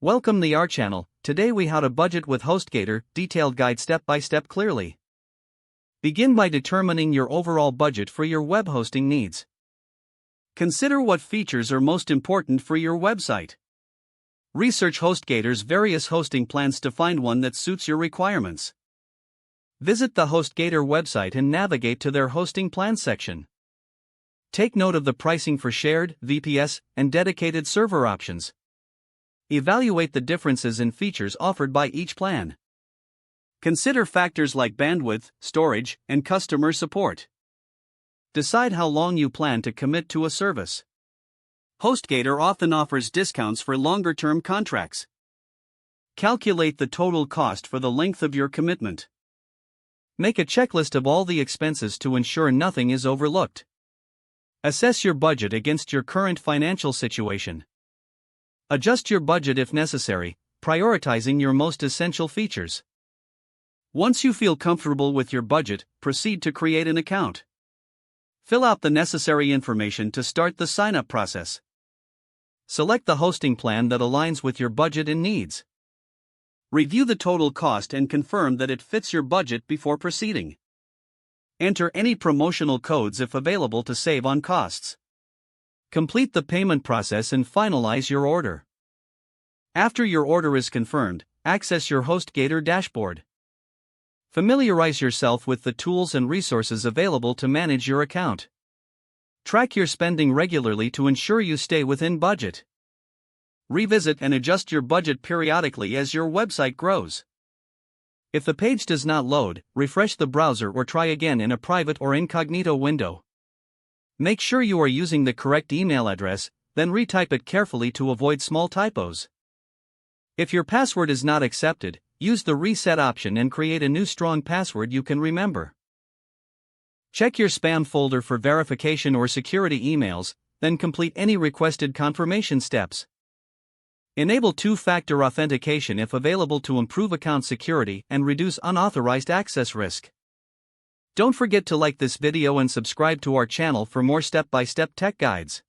Welcome to our channel. Today we how to budget with HostGator, detailed guide step by step clearly. Begin by determining your overall budget for your web hosting needs. Consider what features are most important for your website. Research HostGator's various hosting plans to find one that suits your requirements. Visit the HostGator website and navigate to their hosting plan section. Take note of the pricing for shared, VPS, and dedicated server options. Evaluate the differences in features offered by each plan. Consider factors like bandwidth, storage, and customer support. Decide how long you plan to commit to a service. HostGator often offers discounts for longer-term contracts. Calculate the total cost for the length of your commitment. Make a checklist of all the expenses to ensure nothing is overlooked. Assess your budget against your current financial situation. Adjust your budget if necessary, prioritizing your most essential features. Once you feel comfortable with your budget, proceed to create an account. Fill out the necessary information to start the sign-up process. Select the hosting plan that aligns with your budget and needs. Review the total cost and confirm that it fits your budget before proceeding. Enter any promotional codes if available to save on costs. Complete the payment process and finalize your order. After your order is confirmed, access your HostGator dashboard. Familiarize yourself with the tools and resources available to manage your account. Track your spending regularly to ensure you stay within budget. Revisit and adjust your budget periodically as your website grows. If the page does not load, refresh the browser or try again in a private or incognito window. Make sure you are using the correct email address, then retype it carefully to avoid small typos. If your password is not accepted, use the reset option and create a new strong password you can remember. Check your spam folder for verification or security emails, then complete any requested confirmation steps. Enable two-factor authentication if available to improve account security and reduce unauthorized access risk. Don't forget to like this video and subscribe to our channel for more step-by-step tech guides.